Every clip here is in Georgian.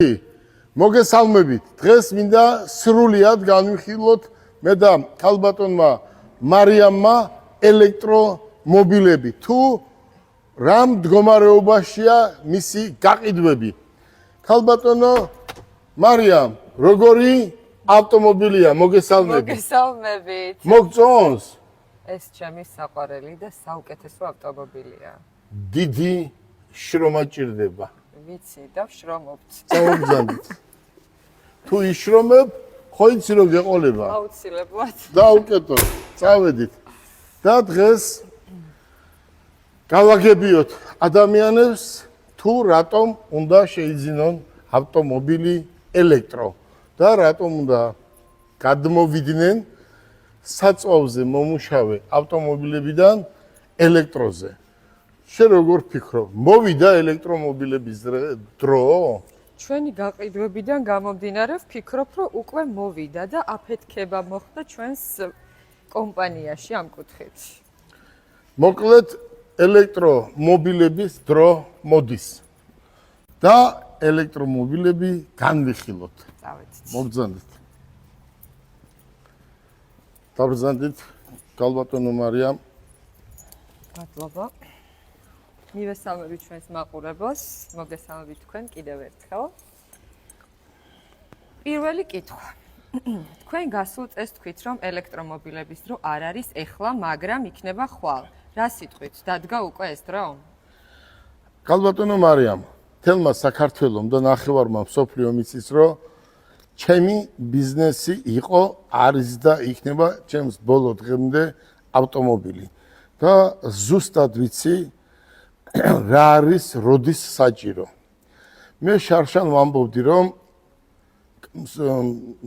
მოგესალმებით. დღეს მინდა სრულიად განვიხილოთ მე და ქალბატონმა მარიამმა ელექტრომობილები. თუ რა მდგომარეობაშია მისი გაყიდვები. ქალბატონო მარიამ, როგორი ავტომობილია? მოგესალმებით. მოგესალმებით. მოგწონს? ეს ჩემი საყვარელი და საუკეთესო ავტომობილია. დიდი შრომა ჭირდება. ვიცი და ვშრომობთ. წავგზავნით. თუ იშრომებ, ხო იცი რომ გეყოლება. აუცილებლად. და უკეთოთ. წავედით. და დღეს გავაგებიოთ ადამიანებს თუ რატომ უნდა შეიძინონ ავტომობილი ელექტრო და რატომ უნდა გადმოვიდნენ საწვავზე მომუშავე ავტომობილებიდან ელექტროზე. შენ როგორ ფიქრობ, მოვიდა ელექტრომობილების დრო? ჩვენი გაყიდვებიდან გამომდინარე ვფიქრობ, რომ უკვე მოვიდა და აფეთქება მოხდა ჩვენს კომპანიაში ამ კუთხით. მოკლედ ელექტრომობილების დრო მოდის და ელექტრომობილები განვიხილოთ. წავედით. მოგზავნით. დავზანდით ქალბატონო მარიამ. მადლობა. მივესალმებით ჩვენს მაყურებელს, მოგესალმებით თქვენ კიდევ ერთხელ. პირველი კითხვა. თქვენ გასულ წელს თქვით, რომ ელექტრომობილების დრო არ არის ეხლა, მაგრამ იქნება ხვალ. რა სიტყვით? დადგა უკვე ეს დრო? ქალბატონო მარიამ, თელმა საქართველოს და ნახევარმა მსოფლიომ იცის, რომ ჩემი ბიზნესი იყო, არის და იქნება ჩემს ბოლო დღემდე ავტომობილი. და ზუსტად ვიცი რა არის როდის საჭირო. მე შარშან ვამბობდი, რომ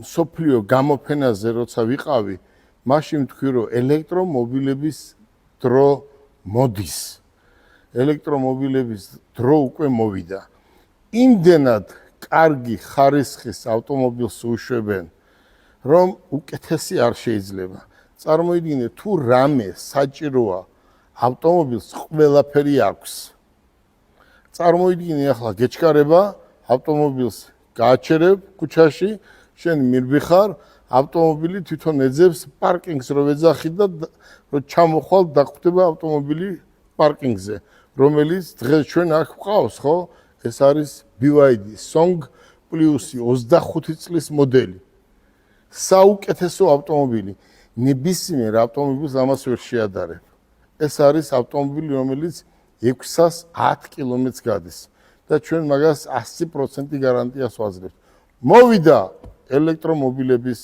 სოფლიო გამოფენაზე როცა ვიყავი, მაშინ თქვი, რომ ელექტრომობილების დრო მოდის. ელექტრომობილების დრო უკვე მოვიდა. იმდენად კარგი ხარისხის ავტომობილს უშვებენ, რომ უკეთესი არ შეიძლება. წარმოიდგინე, თუ რამე საჭიროა ავტომობილს ყველაფერი აქვს. წარმოიდგინე, ახლა გეჩქარება ავტომობილს გააჩერებ ქუჩაში, შენ მირბიხარ, ავტომობილი თვითონ ეძებს პარკინგს რო ეძახი და რო ჩამოხვალ დახვდება ავტომობილი პარკინგზე, რომელიც დღეს ჩვენ აქ გვყავს, ხო? ეს არის BYD Song Plus 25 წლის მოდელი. საუკეთესო ავტომობილი. ნებისმიერ ავტომობილს ამას ვერ შეადარებ. ეს არის ავტომობილი, რომელიც 610 კილომეტრს გადის და ჩვენ მაგას 100% გარანტიას ვაძლევთ. მოვიდა ელექტრომობილების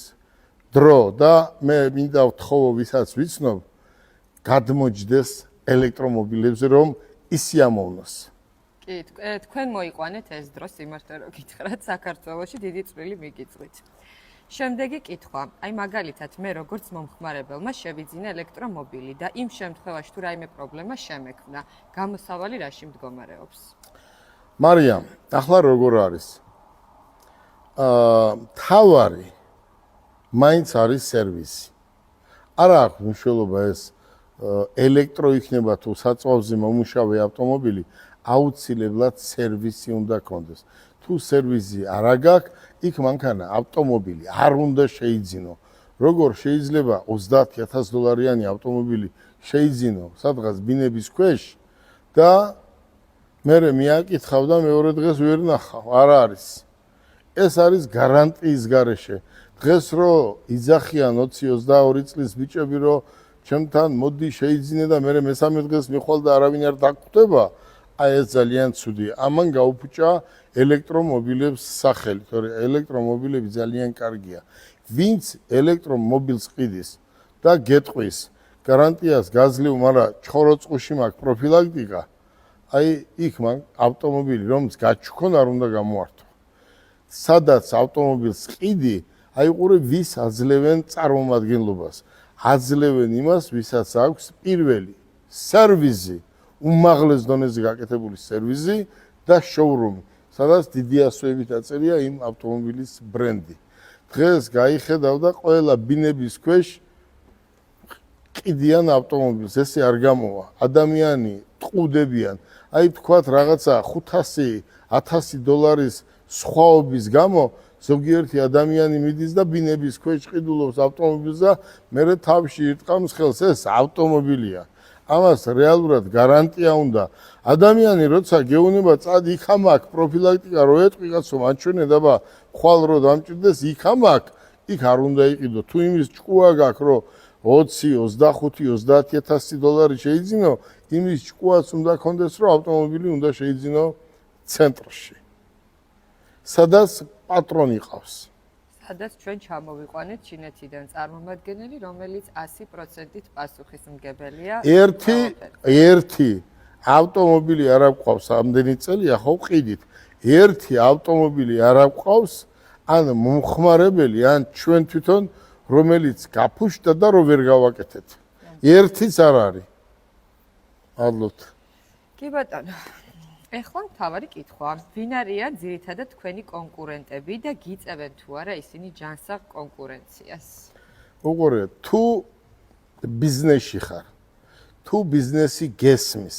დრო და მე მინდა ვთხოვო ვისაც ვიცნობ, გადმოჯდეს ელექტრომობილებზე, რომ ისიამოვნოს. კი, თქვენ მოიყვანეთ ეს დრო, სიმართლე რომ გითხრათ, საქართველოში დიდი წვლილი მიგიწვით. შემდეგი კითხვა. აი მაგალითად, მე როგორც მომხმარებელმა შევიძინა ელექტრომობილი და იმ შემთხვევაში თუ რაიმე პრობლემა შემექმნა, გამოსავალი რაში მდგომარეობს? მარიამ, ახლა როგორ არის? თავარი მაინც არის სერვისი. არა აქვს მნიშვნელობა ეს ელექტრო იქნება თუ საწვავზე მომუშავე ავტომობილი, აუცილებლად სერვისი უნდა კონდეს. თუ სერვისი არ აქვს, იქ მანქანა ავტომობილი არ უნდა შეიძინო. როგორ შეიძლება $30,000 ავტომობილი შეიძინო სადღაც ბინების ქვეშ და მე მიაკითხავ და მეორე დღეს ვერ ნახავ, არ არის. ეს არის გარანტიის გარეშე. დღეს რო იძახიან 20-22 წლის ბიჭები, რომ ჩემთან მოდი შეიძინე და მე მესამე დღეს მიხვალ და არავინ არ დაგვხვდება, აი ეს ძალიან ცუდია. ამან გაუფუჭა ელექტრომობილებს სახელი, თორე ელექტრომობილები ძალიან კარგია. ვინც ელექტრომობილს ყიდის და გეტყვის, გარანტიას გაძლევ, მაგრამ ჩხოროწყუში მაქვს პროფილაქტიკა, აი იქ მან ავტომობილი რომც გაჩქონ არ უნდა გამოართო. სადაც ავტომობილს ყიდი, აი ყურე ვის აძლევენ წარმომადგენლობას. აძლევენ იმას, ვისაც აქვს პირველი სერვისი, უმაღლეს დონეზე გაკეთებული სერვისი და შოურუმი, სადაც დიდი ასოებით აწერია იმ ავტომობილის ბრენდი. დღეს გაიხედავ და ყველა ბინების ქვეშ ყიდიან ავტომობილს, ესე არ გამოვა. ადამიანი ტყუდებიან. აი თქვათ რაღაცა $500-1000 სხვაობის გამო ზოგიერთი ადამიანი მიდის და ბინების ქვეშ ყიდულობს ავტომობილს და მერე თავში ირტყამს ხელს, ეს ავტომობილია. ამას რეალურად გარანტია უნდა. ადამიანი როცა გეუნება წად იქამ აქ პროფილაქტიკა რო ეტყვი კაცო მაჩვენე დაბა ხვალ რო დამჭირდეს იქამ აქ იქ არ უნდა იყიდო. თუ იმის ჭკუა გაქვს რომ 20, 25, 30000 დოლარი შეიძინო, იმის ჭკუაც უნდა კონდეს რომ ავტომობილი უნდა შეიძინო ცენტრში. სადაც პატრონი ყავს. სადაც ჩვენ ჩამოვიყვანეთ ჩინეთიდან წარმომადგენელი, რომელიც 100%-ით პასუხისმგებელია. ერთი ავტომობილი არ აქვს ამდენი წელია ხო ყიდით. ერთი ავტომობილი არ აქვს ან მომხმარებელი ან ჩვენ თვითონ რომელიც გაფუშტდა და რო ვერ გავაკეთეთ. ერთიც არ არის. ალბათ. კი ბატონო. ეხლა მთავარი კითხვა. ვინ არიან ძირითადად თქვენი კონკურენტები და გიწევენ თუ არა ისინი ჯანსაღ კონკურენციას? უყურე, თუ ბიზნესში ხარ, თუ ბიზნესი გესმის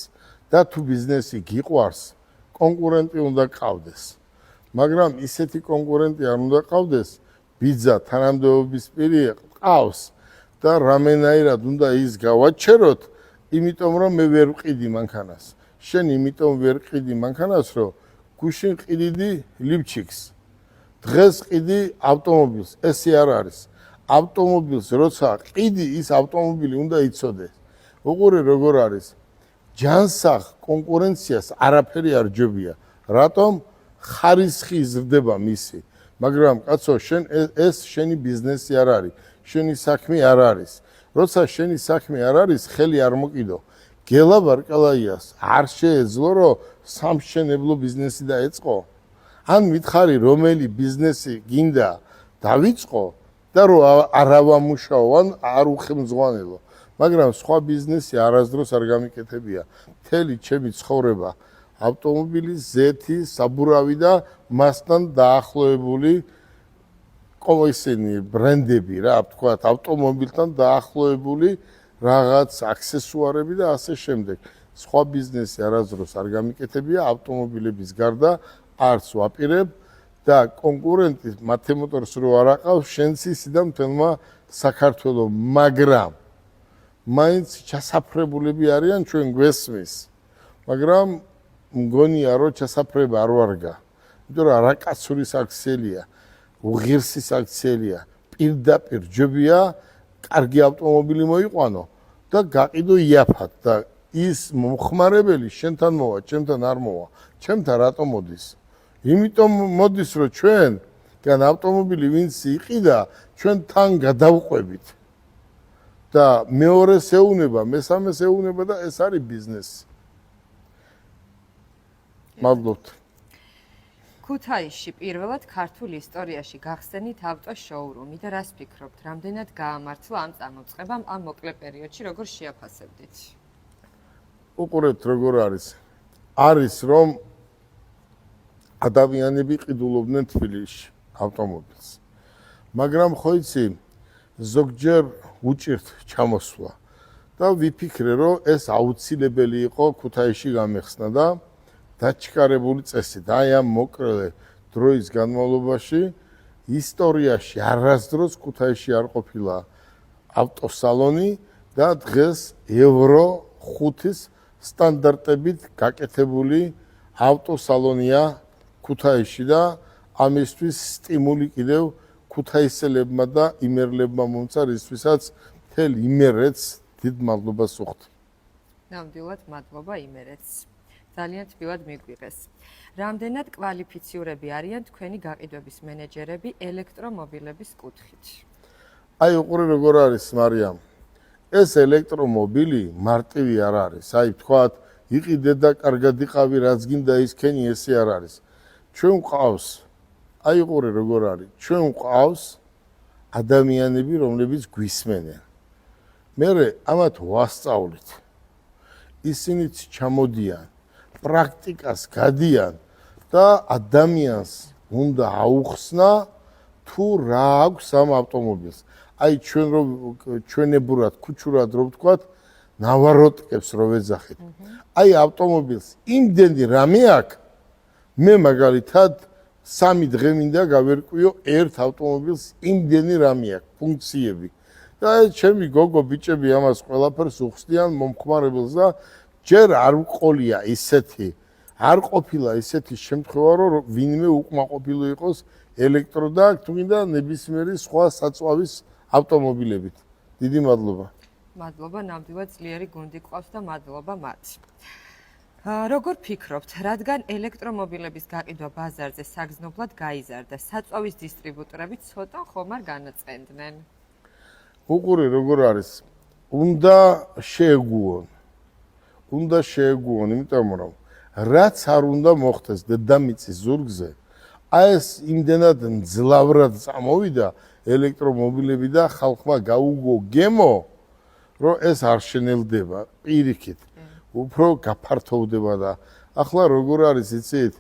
და თუ ბიზნესი გიყვარს, კონკურენტი უნდა ყავდეს. მაგრამ ისეთი კონკურენტი არ უნდა ყავდეს, ბიძა თანამდებობის პირი ყავს და რამენაირად უნდა ის გავაჩეროთ, იმიტომ რომ მე ვერ ვყიდი მანქანას. შენ იმიტომ ვერ ყიდი მანქანას, რომ გუშინ ყიდიდი ლიფჩიქს. დღეს ყიდი ავტომობილს. ესე არ არის. ავტომობილს როცა ყიდი, ის ავტომობილი უნდა იცოდეს. უყურე როგორ არის. ჯანსაღ კონკურენციას არაფერი არ ჯობია. რატომ? ხარისხი იზრდება მისი. მაგრამ კაცო, შენ ეს შენი ბიზნესი არ არის. შენი საქმე არ არის. როცა შენი საქმე არ არის, ხელი არ მოკიდო. გელა ბარკალაიას არ შეეძლო რომ სამშენებლო ბიზნესი დაეწყო? ან მითხარი რომელი ბიზნესი გინდა დავიწყო და რომ არავამუშაო ან არ უხემძღვანელო. მაგრამ სხვა ბიზნესი არასდროს არ გამიკეთებია. მთელი ჩემი ცხოვრება ავტომობილის ზეთი, საბურავი და მასთან დაახლოებული ისინი ბრენდები რა, ვთქვათ, ავტომობილთან დაახლოებული რაღაც აქსესუარები და ასე შემდეგ. სხვა ბიზნესი არასდროს არ გამიკეთებია ავტომობილების გარდა არც ვაპირებ და კონკურენტი მათემოტორს რო არ აყავს შენც ისი და მთელმა საქართველო, მაგრამ მაინც ჩასაფრებულები არიან ჩვენ გვესმის. მაგრამ მგონია რომ ჩასაფრება არ ვარგა. იმიტომ რომ არაკაცურის აქციელია, უღირსის აქციელია, პირდაპირ ჯობია კარგი ავტომობილი მოიყვანო და გაყიდო იაფად და ის მომხმარებელი შენთან მოვა, ჩემთან არ მოვა. ჩემთან რატომ მოდის? იმიტომ მოდის რომ ჩვენ გან ავტომობილი ვინც იყიდა, ჩვენ თან გადავყვებით. და მეორეს ეუნება, მესამეს ეუნება და ეს არის ბიზნესი. მადლობთ. ქუთაისში პირველად ქართულ ისტორიაში გახსენით ავტო შოურუმი და რას ფიქრობთ, რამდენად გაამართლა ამ წამოწყებამ ამ მოკლე პერიოდში, როგორ შეაფასებდით? უყურებთ როგორ არის. არის რომ ადამიანები ყიდულობდნენ თბილისში ავტომობილს. მაგრამ ხო იცი, ზოგჯერ უჭირთ ჩამოსვლა და ვიფიქრე რომ ეს აუცილებელი იყო ქუთაისში გამეხსნა და დაჩქარებული წესით. აი ამ მოკლე დროის განმავლობაში ისტორიაში არასდროს ქუთაისში არ ყოფილა ავტოსალონი და დღეს ევრო 5-ის სტანდარტებით გაკეთებული ავტოსალონია ქუთაისში და ამისთვის სტიმული კიდევ ქუთაისელებმა და იმერლებმა მომცა, რისთვისაც მთელ იმერეთს დიდ მადლობას ვუხდი. ნამდვილად მადლობა იმერეთს. ძალიან თბილად მიგვიღეს. რამდენად კვალიფიციურები არიან თქვენი გაყიდვების მენეჯერები ელექტრომობილების კუთხით? აი უყურე როგორ არის მარიამ. ეს ელექტრომობილი მარტივი არ არის. აი ვთქვათ, იყიდე და კარგად იყავი, რაც გინდა ისქენი, ესე არ არის. ჩვენ გვყავს, აი უყურე როგორ არის. ჩვენ გვყავს ადამიანები, რომლებიც გვისმენენ. მე ამათ ვასწავლით. ისინიც ჩამოდიან, პრაქტიკას გადიან და ადამიანს უნდა აუხსნა თუ რა აქვს ამ ავტომობილს. აი ჩვენ რომ ჩვენებურად, ქუჩურად რო ვთქვათ, ნავაროტკებს რო ვეძახით. აი ავტომობილს იმდენი რამე აქვს, მე მაგალითად 3 დღე მინდა გავერკვიო ერთ ავტომობილს იმდენი რამე აქვს, ფუნქციები. და ჩემი გოგო ბიჭები ამას ყველაფერს უხსნიან მომხმარებელს და ჯერ არ ვყოლია ისეთი, არ ყოფილა ისეთი შემთხვევა, რომ ვინმე უკმაყოფილო იყოს ელექტრო და თუნდა ნებისმიერი სხვა საწვავის ავტომობილებით. დიდი მადლობა. მადლობა, ნამდვილად ძლიერი გუნდი ყავს და მადლობა მათ. როგორ ფიქრობთ, რადგან ელექტრომობილების გაყიდვა ბაზარზე საგრძნობლად გაიზარდა, საწვავის დისტრიბუტორები ცოტა ხომ არ განაწყენდნენ? უყურე როგორ არის? უნდა შეეგუონ. იმიტომ რომ რაც არ უნდა მოხდეს დედამიწის ზურგზე, აი ეს იმდენად მძლავრად წამოვიდა ელექტრომობილები და ხალხმა გაუგო გემო, რომ ეს არ შენელდება პირიქით. უფრო გაფართოვდება და ახლა როგორ არის იცით?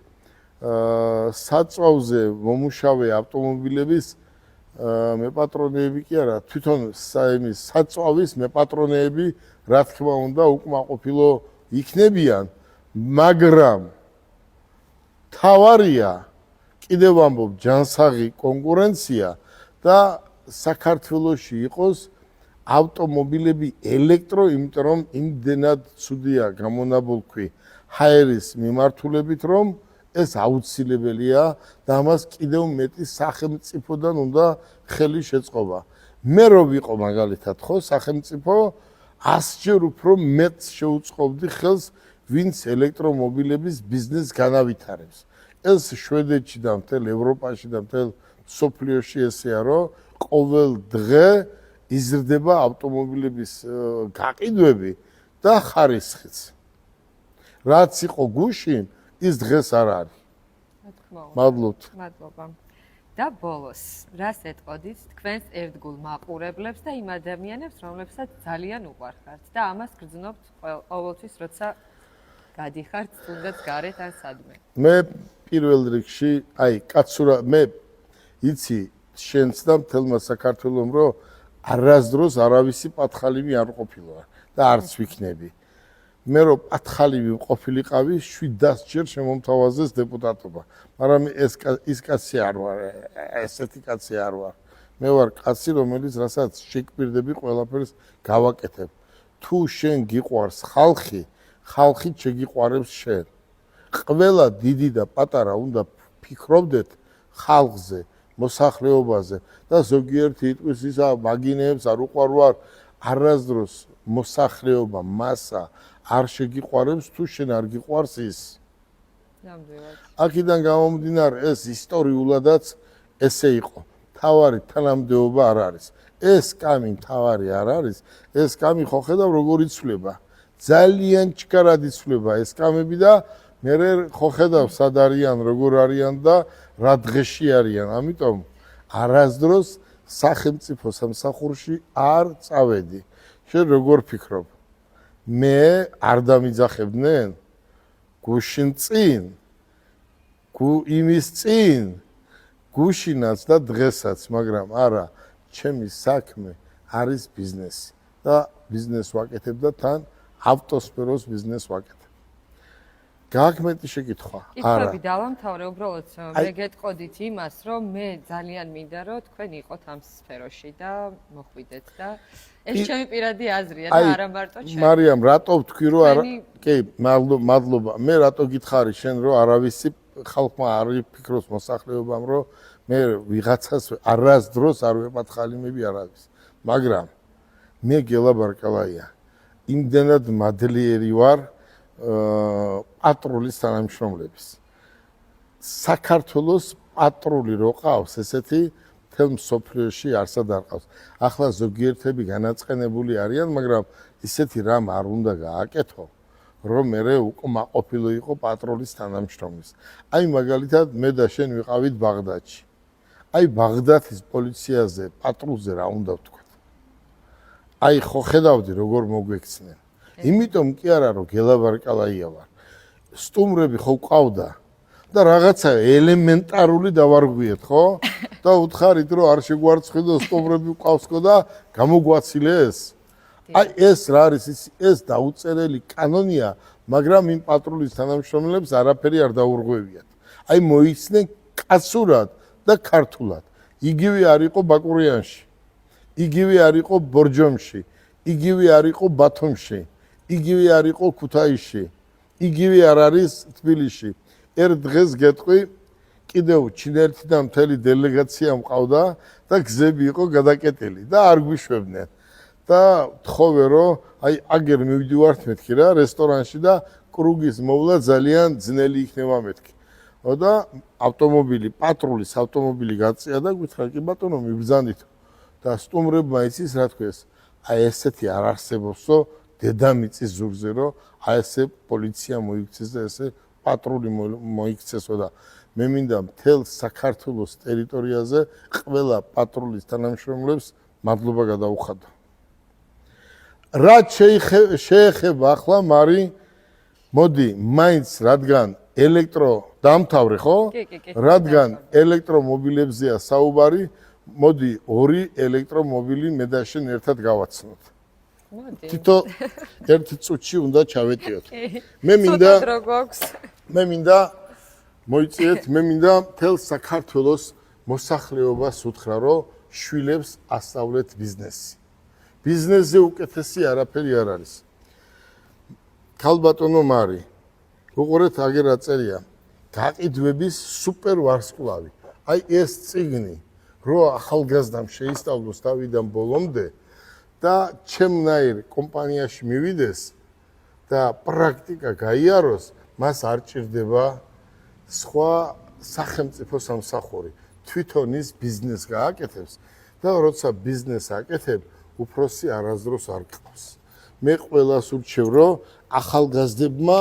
საწვავზე მომუშავე ავტომობილების მეპატრონეები კი არა, თვითონ იმის საწვავის მეპატრონეები, რა თქმა უნდა, უკმაყოფილო იქნებიან, მაგრამ თავარია, კიდევ ვამბობ, ჯანსაღი კონკურენცია და საქართველოში იყოს ავტომობილები ელექტრო, იმიტომ რომ იმდენად ცუდია გამონაბოლქვი ჰაერის მიმართულებით, რომ ეს აუცილებელია და ამას კიდევ მეტი სახელმწიფოდან უნდა ხელი შეწყობა. მე რო ვიყო მაგალითად ხო სახელმწიფო 100-ჯერ უფრო მეტს შეუწყობდი ხელს, ვინც ელექტრომობილების ბიზნესს განავითარებს. ეს შვედეთში და მთელ ევროპაში და მთელ მსოფლიოში ესეა, რომ ყოველ დღე იზრდება ავტომობილების გაყიდვები და ხარისხიც. რაც იყო გუშინ, ის დღეს არ არის. მადლობთ. მადლობა. და ბოლოს, რას ეტყოდით თქვენს ერთგულ მაყურებლებს და იმ ადამიანებს, რომლებსაც ძალიან უყვარხართ და ამას გრძნობთ ყოველთვის, როცა გადიხართ თუნდაც გარეთ ან სადმე. მე პირველ რიგში, აი, კაცურა, მე იცი შენც და მთელმა საქართველომ, რომ არასდროს არავისი პათხალივი არ ყოფილა და არც ვიქნები. მე რო პათხალივი ყოფილიყავი 700 ჯერ შემომთავაზეს დეპუტატობა, მაგრამ ის კაცი არ ვარ, ესეთი კაცი არ ვარ. მე ვარ კაცი, რომელიც რასაც შეგვირდები ყველაფერს გავაკეთებ. თუ შენ გიყვარს ხალხი, ხალხი შეგიყვარებს შენ. ყველა დიდი და პატარა უნდა ფიქრობდეთ ხალხზე, მოსახლეობაზე და ზოგიერთი იტყვის ისა მაგინეებს არ უყვარვარ, არასდროს მოსახლეობა მასა არ შეგიყვარებს თუ შენ არ გიყვარს ის. ნამდვილად. აქედან გამომდინარე ეს ისტორიულადაც ესე იყო. თავარი თანამდებობა არ არის. ეს კამი თავარი არ არის. ეს კამი ხო ხედავ როგორ იცვლება. ძალიან ჩქარად იცვლება ეს კამები და მე ხო ხედავ სად არიან, როგორ არიან და რა დღეში არიან. ამიტომ არასდროს სახელმწიფო სამსახურში არ წავედი. შენ როგორ ფიქრობ? მე არ დამიძახებდნენ გუშინ წინ, იმის წინ, გუშინაც და დღესაც, მაგრამ არა, ჩემი საქმე არის ბიზნესი და ბიზნესს ვაკეთებ და თან ავტოსფეროს ბიზნესს ვაკეთებ. გააქმეტი შეკითხვა? არა. კითხვები დავამთავრე, უბრალოდ მე გეტყოდით იმას, რომ მე ძალიან მინდა რომ თქვენ იყოთ ამ სფეროში და მოხვიდეთ და ეს ჩემი პირადი აზრია და არა მარტო ჩემი. მარიამ, რატო ვთქვი რომ არა? კი, მადლობა. მე რატო გითხარი შენ რომ არავისი ხალხმა არ იფიქროს მოსახლეობამ რომ მე ვიღაცას არასდროს არ ვეპათხალიმები არავის. მაგრამ მე გელა ბარკალაია. იმდენად მადლიერი ვარ პატრულის თანამშრომლების. საქართველოს პატრული რო ყავს, ესეთი მთელ მსოფლიოში არსად არ ყავს. ახლა ზოგიერთები განაწყენებული არიან, მაგრამ ისეთი რამ არ უნდა გააკეთო, რომ მე უკმაყოფილო იყო პატრულის თანამშრომლის. აი მაგალითად მე და შენ ვიყავით ბაღდადში. აი ბაღდადის პოლიციაზე, პატრულზე რა უნდა ვთქვა? აი ხო ხედავდი როგორ მოგვექცნენ. იმიტომ კი არა რომ გელაბარკალაია ვარ. სტუმრები ხო ყავდა და რაღაცა ელემენტარული დავარღვიეთ, ხო? და უთხარით რომ არ შეგვარცხიდო სტუმრები ყავსკო და გამოგვაცილეს. აი ეს რა არის ეს დაუწერელი კანონია, მაგრამ იმ პატრულის თანამშრომლებს არაფერი არ დაურღვევიათ. აი მოიცნენ კაცურად და ქართულად. იგივე არ იყო ბაკურიანში, იგივე არ იყო ბორჯომში, იგივე არ იყო ბათუმში, იგივე არ იყო ქუთაისში, იგივე არ არის თბილისში. ერთ დღეს გეტყვი, კიდევ ჩინეთიდან და მთელი დელეგაცია მყავდა და გზები იყო გადაკეტილი და არ გვიშვებდნენ. და თხოვე რომ აი აგერ მივდივართ მეთქი რა რესტორანში და კრუგის მოვლა ძალიან ძნელი იქნება მეთქი. და ავტომობილი, პატრულის ავტომობილი გაწია და გითხრა კი ბატონო მიბრძანდით. და სტუმრებმა იცის რა თქვეს. აი ესეთი არ არსებობსო დედამიწის ზურგზე რომ აი ესე პოლიცია მოიქცეს და ესე პატრული მოიქცესო და მე მინდა მთელ საქართველოს ტერიტორიაზე ყველა პატრულის თანამშრომლებს მადლობა გადაუხადო. რაც შეეხება ახლა მარი მოდი მაინც რადგან ელექტრო დამთავრე ხო? რადგან ელექტრომობილებზეა საუბარი, მოდი ორი ელექტრომობილი მე და შენ ერთად გავაცნოთ. მოდი. თითო ერთი წუთში უნდა ჩავეტიოთ. მე მინდა მოიწიეთ, მე მინდა მთელ საქართველოს მოსახლეობას უთხრა, რომ შვილებს ასწავლეთ ბიზნესი. ბიზნესზე უკეთესი არაფერი არ არის. ქალბატონო მარი, უყურეთ აგერ აწერია, გაყიდვების სუპერ ვარსკვლავი. აი ეს წიგნი, რო ახალგაზრდამ შეისწავლოს თავიდან ბოლომდე და ჩემნაირ კომპანიაში მივიდეს და პრაქტიკა გაიაროს, მას არ ჭირდება სხვა სახელმწიფო სამსახური. თვითონ ის ბიზნესს გააკეთებს და როცა ბიზნესს აკეთებ, უფროსი არასდროს არ ყავს. მე ყველას ურჩევ, რომ ახალგაზრდებმა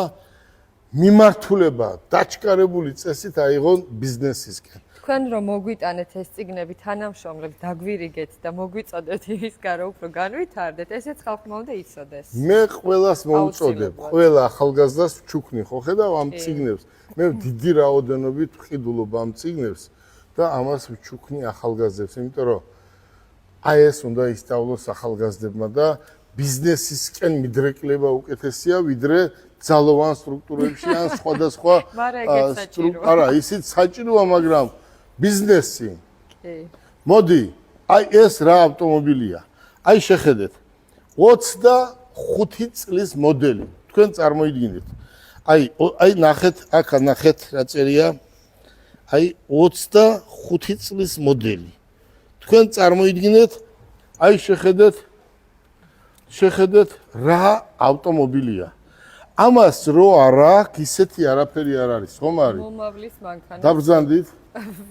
მიმართულება დაჩქარებული წესით აიღონ ბიზნესისკენ. თქვენ რომ მოგვიტანეთ ეს წიგნები თანამშრომლებს დაგვირიგეთ და მოგვიწოდეთ ის გარო უფრო განვითარდეთ, ესეც ხალხმა უნდა იცოდეს. მე ყველას მოუწოდებ, ყველა ახალგაზრდას ვჩუქნი ხო ხედავ ამ წიგნებს. მე დიდი რაოდენობით ვყიდულობ ამ წიგნებს და ამას ვჩუქნი ახალგაზრდებს, იმიტომ რომ აი ეს უნდა ისწავლოს ახალგაზრდებმა და ბიზნესისკენ მიდრეკლება უკეთესია, ვიდრე ძალოვან სტრუქტურებში ან სხვადასხვა არა, ისიც საჭიროა, მაგრამ ბიზნესი. მოდი, აი ეს რა ავტომობილია. აი შეხედეთ. 25 წლის მოდელი. თქვენ წარმოიდგინეთ. აი ნახეთ, აქ ნახეთ რა წერია. აი 25 წლის მოდელი. თქვენ წარმოიდგინეთ, აი შეხედეთ რა ავტომობილია. ამას რო არა, ისეთი არაფერი არ არის, ხომ არის? მომავლის მანქანა. დაბრძანდით?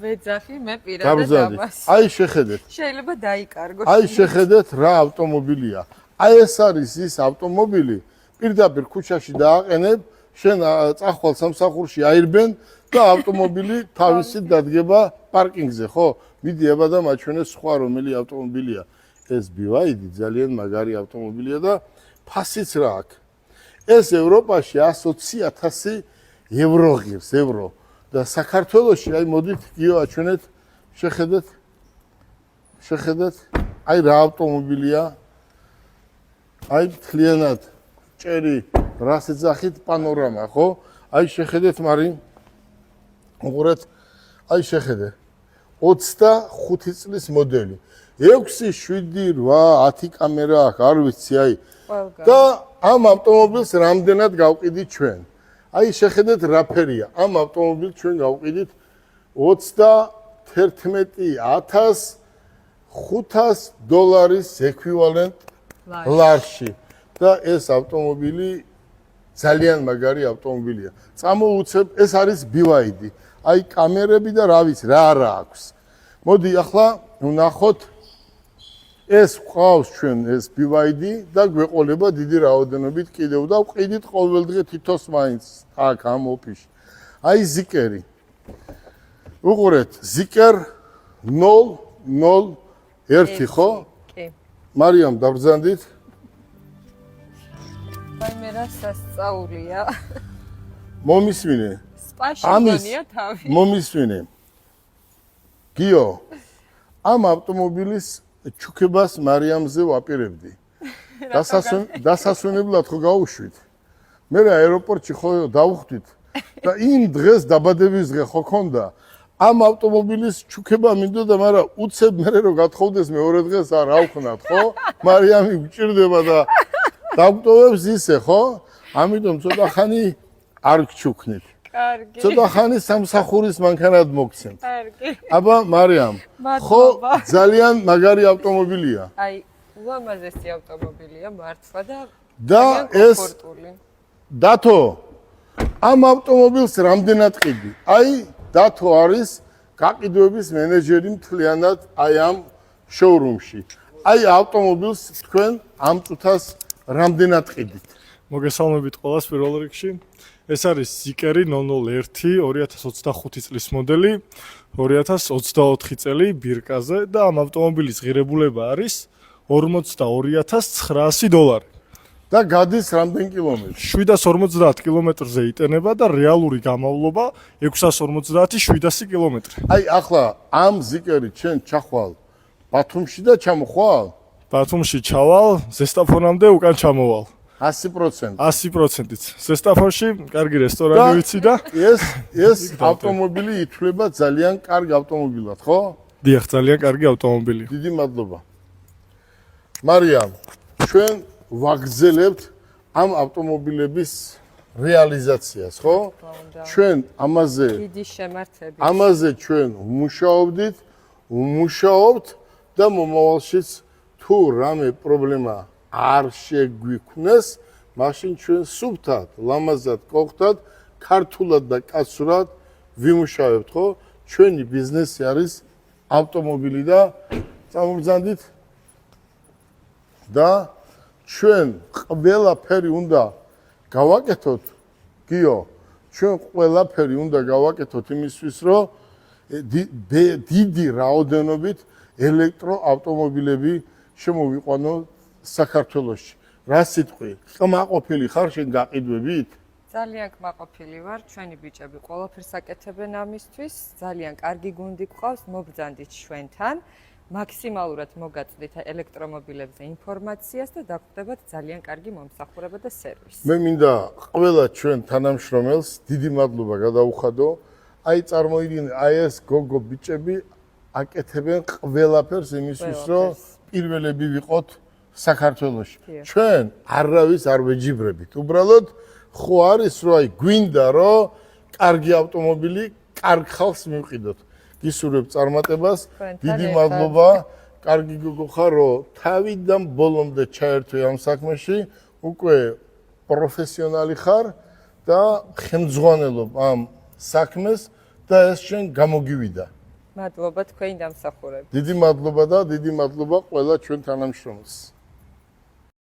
ვეძახი, მე პირადად ამას. აი შეხედეთ. შეიძლება დაიკარგო. აი შეხედეთ რა ავტომობილია. აი ეს არის ის ავტომობილი, პირდაპირ ქუჩაში დააყენებ, შენ წახვალ სამსახურში აირბენ და ავტომობილი თავისით დადგება პარკინგზე, ხო? მიდი აბა და მაჩვენე სხვა რომელი ავტომობილია. ეს BYD ძალიან მაგარი ავტომობილია და ფასიც რა აქვს. ეს ევროპაში 120,000 ევრო ღირს, ევრო. და საქართველოში აი მოდით გიო აჩვენეთ, შეხედეთ, აი რა ავტომობილია. აი მთლიანად ჭერი, რას ეძახით პანორამა, ხო? აი შეხედეთ, მარი. უყურეთ, აი შეხედე. 25 წლის მოდელი. 6, 7, 8, 10 კამერა აქვს, არ ვიცი, აი. და ამ ავტომობილს რამდენად გავყიდით ჩვენ? აი შეხედეთ რა ფერია. ამ ავტომობილს ჩვენ გავყიდით 31,500 დოლარის ეკვივალენტ ლარში. და ეს ავტომობილი ძალიან მაგარი ავტომობილია. წამოუცებ, ეს არის BYD. აი კამერები და რა ვიცი, რა არა აქვს. მოდი ახლა ვნახოთ ეს ყავს ჩვენ ეს BYD და გვეყოლება დიდი რაოდენობით კიდევ და ვყიდით ყოველდღე თითოს მაინც აქ ამ ოფისში. აი ზიკერი. უყურეთ, ზიკერ 001 ხო? კი. მარიამ დაბრძანდით? აი მე რა სასწაულია. მომისმინე. სპაში გონია თავი. მომისმინე. გიო, ამ ავტომობილის ჩუქებას მარიამზე ვაპირებდი. დასასვენებლად ხო გავუშვით. მე რა აეროპორტში ხო დავხვდით და იმ დღეს დაბადების დღე ხო ქონდა. ამ ავტომობილის ჩუქება მინდოდა, მაგრამ უცებ მე რო გათხოვდეს მეორე დღეს არ ავხნათ, ხო? მარიამი გჭირდება და დაგვტოვებს ისე, ხო? ამიტომ ცოტა ხანი არ გჩუქნით. კარგი. ცოტა ხანი სამსახურის მანქანად მოგცემთ. კარგი. აბა მარიამ, ხო ძალიან მაგარი ავტომობილია. აი, უამაზესი ავტომობილია მართლა და და ეს კომფორტული. დათო ამ ავტომობილს რამდენად ყიდი? აი დათო არის გაყიდვების მენეჯერი მთლიანად აი ამ შოურუმში. აი ავტომობილს თქვენ ამ წუთას რამდენად ყიდით? მოგესალმებით ყველას პირველ რიგში. ეს არის Zikr 001 2025 წლის მოდელი, 2024 წელი ბირკაზე და ამ ავტომობილის ღირებულება არის $42,900 და გადის რამდენ კილომეტრს? 750 კილომეტრზე იტენება და რეალური გამავლობა 650-700 კილომეტრი. აი ახლა ამ Zikr-ით ჩვენ ჩახვალ ბათუმში და ჩამოხვალ ბათუმში ჩავალ, ზესტაფონამდე უკან ჩამოვალ. 100%. 100%-ით. ზესტაფონში კარგი რესტორანი ვიცი და ეს ავტომობილი ითვლება ძალიან კარგ ავტომობილად, ხო? დიახ, ძალიან კარგი ავტომობილი. დიდი მადლობა. მარიამ, ჩვენ ვაგრძელებთ ამ ავტომობილების რეალიზაციას, ხო? ჩვენ დიდი შემართებით. ამაზე ჩვენ ვმუშაობთ და მომავალშიც თუ რამე პრობლემა არ შეგვიქმნეს, მაშინ ჩვენ სუფთად, ლამაზად, კოხტად, ქართულად და კაცურად ვიმუშავებთ, ხო? ჩვენი ბიზნესი არის ავტომობილი და წამობრძანდით და ჩვენ ყველაფერი უნდა გავაკეთოთ, გიო, ჩვენ ყველაფერი უნდა გავაკეთოთ იმისთვის, რომ დიდი რაოდენობით ელექტროავტომობილები შემოვიყვანოთ საქართველოში. რა სიტყვი? კმაყოფილი ხარ შენ გაყიდვებით? ძალიან კმაყოფილი ვარ, ჩვენი ბიჭები ყველაფერს აკეთებენ ამისთვის, ძალიან კარგი გუნდი გვყავს, მობრძანდით ჩვენთან, მაქსიმალურად მოგაწვდით ელექტრომობილებზე ინფორმაციას და დაგვხდებათ ძალიან კარგი მომსახურება და სერვისი. მე მინდა ყველა ჩვენ თანამშრომელს დიდი მადლობა გადაუხადო. აი წარმოიდგინე, აი ეს გოგო ბიჭები აკეთებენ ყველაფერს იმისთვის, რომ პირველები ვიყოთ საქართველოში. ჩვენ არავის არ ვეჯიბრებით. უბრალოდ ხო არის, რომ აი გვინდა, რომ კარგი ავტომობილი კარგ ხალხს მივყიდოთ. გისურვებ წარმატებას. დიდი მადლობა. კარგი გოგო ხარ, რომ თავიდან ბოლომდე ჩაერთვე ამ საქმეში. უკვე პროფესიონალი ხარ და ხელმძღვანელობ ამ საქმეს და ეს შენ გამოგივიდა. მადლობა თქვენი დამსახურებით. დიდი მადლობა და დიდი მადლობა ყველა ჩვენ თანამშრომელს.